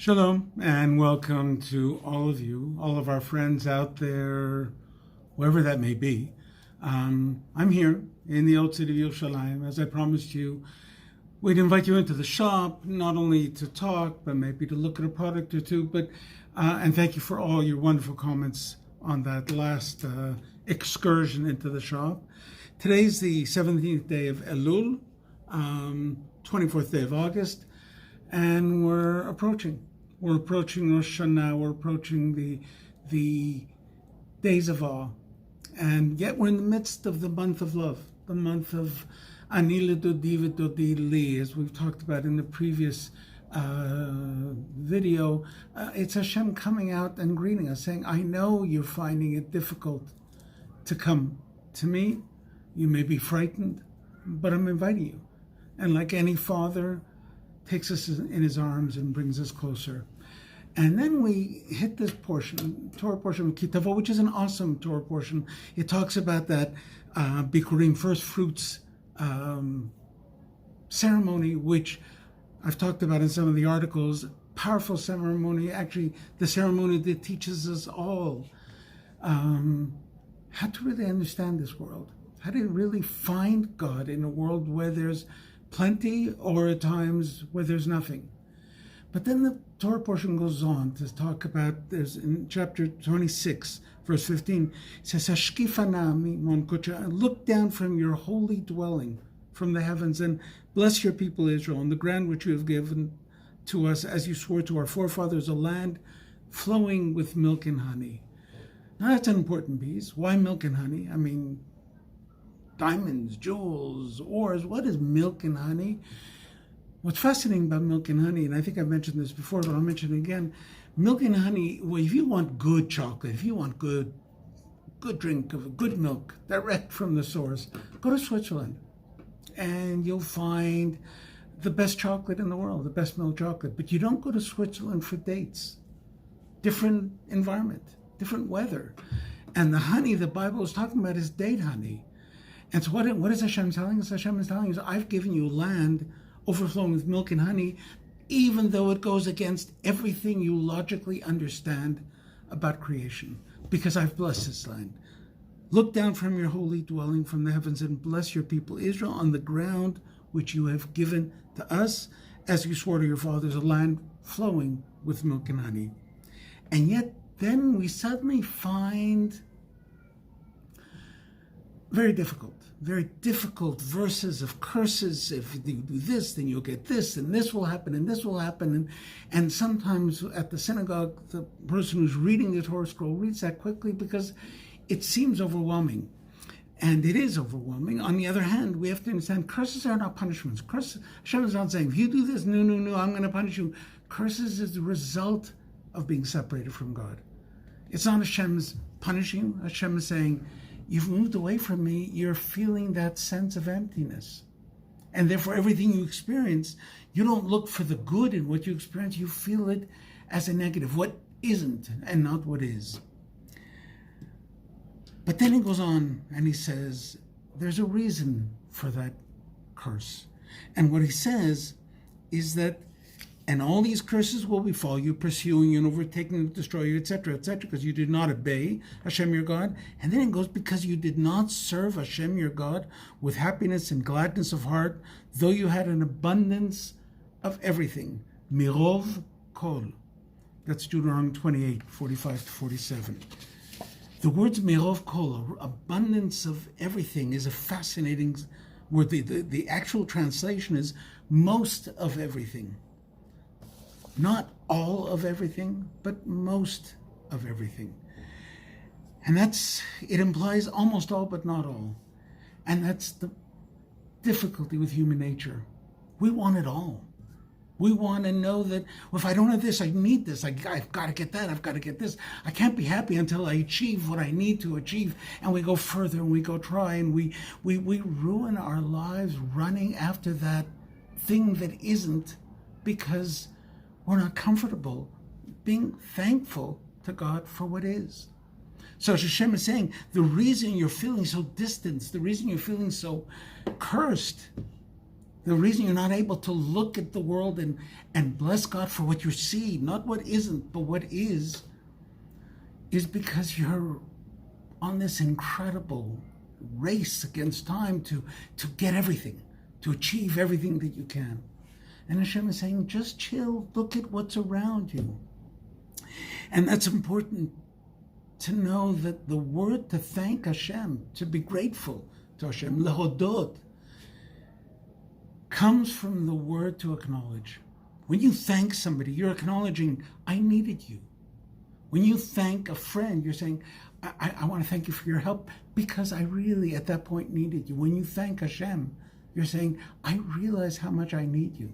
Shalom and welcome to all of you, all of our friends out there, wherever that may be. I'm here in the old city of Yerushalayim. As I promised you, we'd invite you into the shop, not only to talk, but maybe to look at a product or two. And thank you for all your wonderful comments on that last excursion into the shop. Today's the 17th day of Elul, 24th day of August. And we're approaching Rosh Hashanah. We're approaching the days of awe, and yet we're in the midst of the month of love, the month of Ani Ledodi V'Dodi Li, as we've talked about in the previous video. It's Hashem coming out and greeting us, saying, "I know you're finding it difficult to come to me. You may be frightened, but I'm inviting you." And like any father, takes us in his arms and brings us closer. And then we hit this portion, Torah portion of Kitavo, which is an awesome Torah portion. It talks about that Bikkurim, first fruits ceremony, which I've talked about in some of the articles. Powerful ceremony, actually the ceremony that teaches us all how to really understand this world, how to really find God in a world where there's plenty or at times where there's nothing. But then the Torah portion goes on to talk about, there's in chapter 26, verse 15, it says, look down from your holy dwelling from the heavens and bless your people Israel on the ground which you have given to us as you swore to our forefathers, a land flowing with milk and honey. Now that's an important piece. Why milk and honey? I mean, diamonds, jewels, ores. What is milk and honey? What's fascinating about milk and honey, and I think I've mentioned this before, but I'll mention it again. Milk and honey, well, if you want good chocolate, if you want good drink of good milk, direct from the source, go to Switzerland and you'll find the best chocolate in the world, the best milk chocolate. But you don't go to Switzerland for dates. Different environment, different weather. And the honey the Bible is talking about is date honey. And so what is Hashem telling us? Hashem is telling us, I've given you land overflowing with milk and honey, even though it goes against everything you logically understand about creation, because I've blessed this land. Look down from your holy dwelling from the heavens and bless your people Israel on the ground which you have given to us, as you swore to your fathers, a land flowing with milk and honey. And yet then we suddenly find very difficult verses of curses. If you do this, then you'll get this, and this will happen, and this will happen. And sometimes at the synagogue, the person who's reading the Torah scroll reads that quickly because it seems overwhelming. And it is overwhelming. On the other hand, we have to understand curses are not punishments. Hashem is not saying, if you do this, no, I'm going to punish you. Curses is the result of being separated from God. It's not Hashem's punishing you. Hashem is saying, you've moved away from me, you're feeling that sense of emptiness. And therefore, everything you experience, you don't look for the good in what you experience, you feel it as a negative, what isn't and not what is. But then he goes on and he says, there's a reason for that curse. And what he says is that, and all these curses will befall you, pursuing you and overtaking you, destroy you, etc., because you did not obey Hashem your God. And then it goes, because you did not serve Hashem your God with happiness and gladness of heart, though you had an abundance of everything. Mirov kol. That's Deuteronomy 28, 45 to 47. The words mirov kol, abundance of everything, is a fascinating word. The actual translation is most of everything. Not all of everything, but most of everything. And it implies almost all, but not all. And that's the difficulty with human nature. We want it all. We want to know that, well, if I don't have this, I need this. I've got to get that. I've got to get this. I can't be happy until I achieve what I need to achieve. And we go further and we go try, and we ruin our lives running after that thing that isn't, because we're not comfortable being thankful to God for what is. So Hashem is saying, the reason you're feeling so distant, the reason you're feeling so cursed, The reason you're not able to look at the world and bless God for what you see, not what isn't, but what is because you're on this incredible race against time to get everything, to achieve everything that you can. And Hashem is saying, just chill, look at what's around you. And that's important to know that the word to thank Hashem, to be grateful to Hashem, lehodot, comes from the word to acknowledge. When you thank somebody, you're acknowledging, I needed you. When you thank a friend, you're saying, I want to thank you for your help because I really, at that point, needed you. When you thank Hashem, you're saying, I realize how much I need you.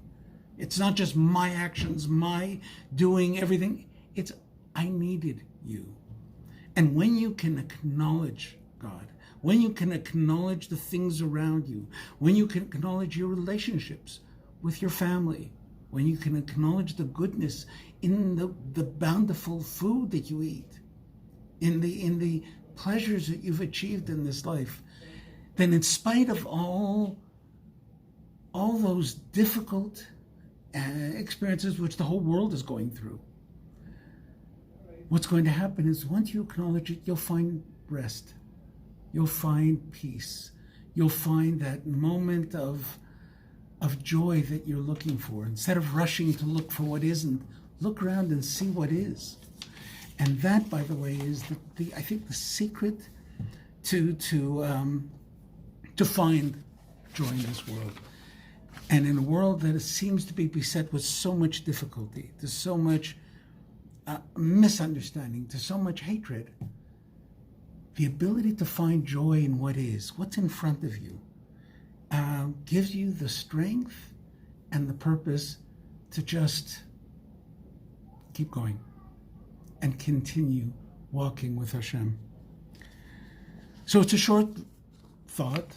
It's not just my actions, my doing everything. It's, I needed you. And when you can acknowledge God, when you can acknowledge the things around you, when you can acknowledge your relationships with your family, when you can acknowledge the goodness in the bountiful food that you eat, in the pleasures that you've achieved in this life, then in spite of all those difficult experiences which the whole world is going through, what's going to happen is once you acknowledge it, you'll find rest. You'll find peace. You'll find that moment of joy that you're looking for. Instead of rushing to look for what isn't, look around and see what is. And that, by the way, is I think the secret to find joy in this world. And in a world that seems to be beset with so much difficulty, to so much misunderstanding, to so much hatred, the ability to find joy in what is, what's in front of you, gives you the strength and the purpose to just keep going and continue walking with Hashem. So it's a short thought,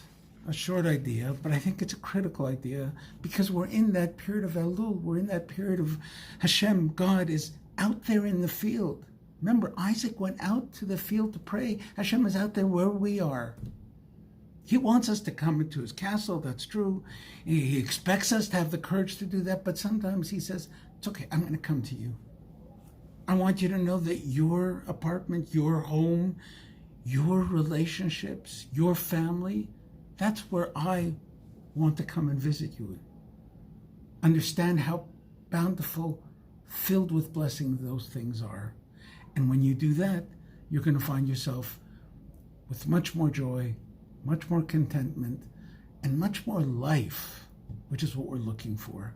a short idea, but I think it's a critical idea because we're in that period of Elul, we're in that period of Hashem, God is out there in the field. Remember, Isaac went out to the field to pray. Hashem is out there where we are. He wants us to come into his castle, that's true. He expects us to have the courage to do that, but sometimes he says, it's okay, I'm going to come to you. I want you to know that your apartment, your home, your relationships, your family, that's where I want to come and visit you. Understand how bountiful, filled with blessing those things are. And when you do that, you're going to find yourself with much more joy, much more contentment, and much more life, which is what we're looking for.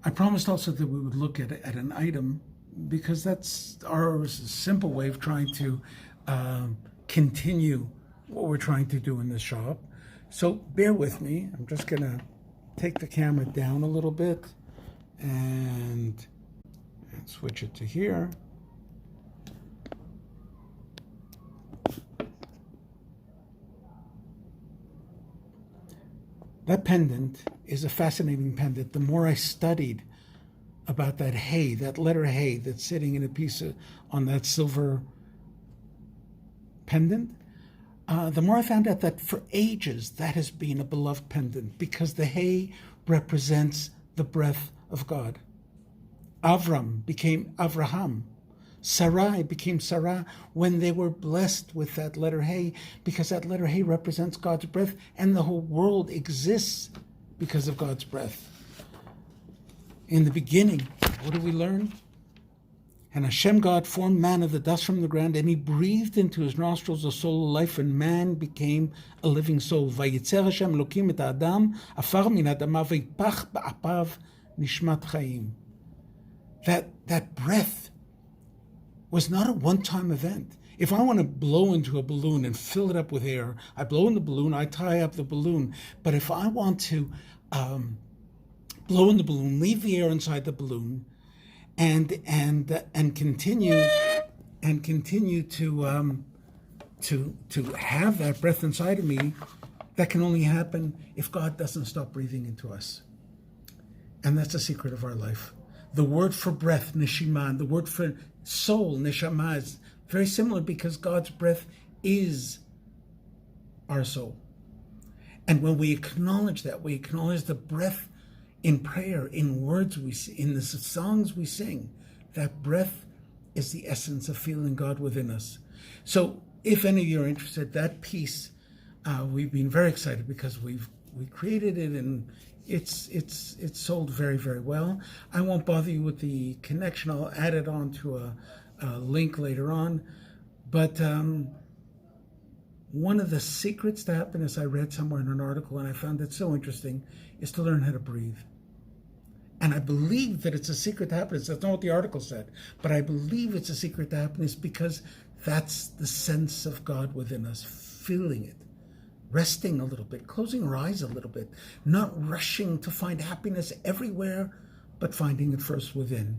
I promised also that we would look at an item because that's our simple way of trying to continue what we're trying to do in the shop. So bear with me. I'm just going to take the camera down a little bit and switch it to here. That pendant is a fascinating pendant. The more I studied about that hay, that letter hay that's sitting in a piece on that silver pendant, the more I found out that for ages that has been a beloved pendant because the hay represents the breath of God. Avram became Avraham. Sarai became Sarah when they were blessed with that letter hay, because that letter hay represents God's breath, and the whole world exists because of God's breath. In the beginning, what do we learn? And Hashem God formed man of the dust from the ground, and he breathed into his nostrils a soul of life, and man became a living soul. Vayitzer Hashem Elokim et Adam, afar min adama vayipach ba'apav nishmat chaim. That breath was not a one-time event. If I want to blow into a balloon and fill it up with air, I blow in the balloon, I tie up the balloon. But if I want to blow in the balloon, leave the air inside the balloon, and continue to have that breath inside of me, that can only happen if God doesn't stop breathing into us. And that's the secret of our life. The word for breath, neshima, the word for soul, neshama, is very similar because God's breath is our soul. And when we acknowledge that, we acknowledge the breath in prayer, in words we sing, in the songs we sing. That breath is the essence of feeling God within us. So if any of you are interested, that piece, we've been very excited because we created it, and it's sold very, very well. I won't bother you with the connection. I'll add it on to a link later on. But one of the secrets to happiness I read somewhere in an article, and I found it so interesting, is to learn how to breathe. And I believe that it's a secret to happiness. That's not what the article said, but I believe it's a secret to happiness because that's the sense of God within us, feeling it, resting a little bit, closing our eyes a little bit, not rushing to find happiness everywhere, but finding it first within.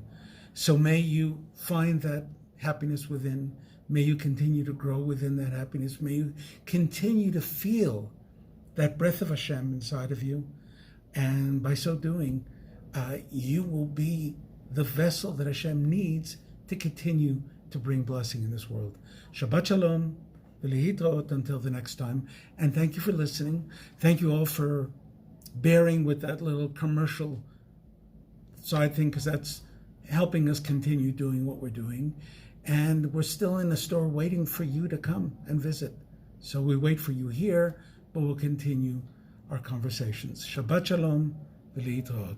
So may you find that happiness within. May you continue to grow within that happiness. May you continue to feel that breath of Hashem inside of you. And by so doing, you will be the vessel that Hashem needs to continue to bring blessing in this world. Shabbat Shalom, v'lehitraot until the next time. And thank you for listening. Thank you all for bearing with that little commercial side thing, because that's helping us continue doing what we're doing. And we're still in the store waiting for you to come and visit. So we wait for you here, but we'll continue our conversations. Shabbat Shalom, v'lehitraot.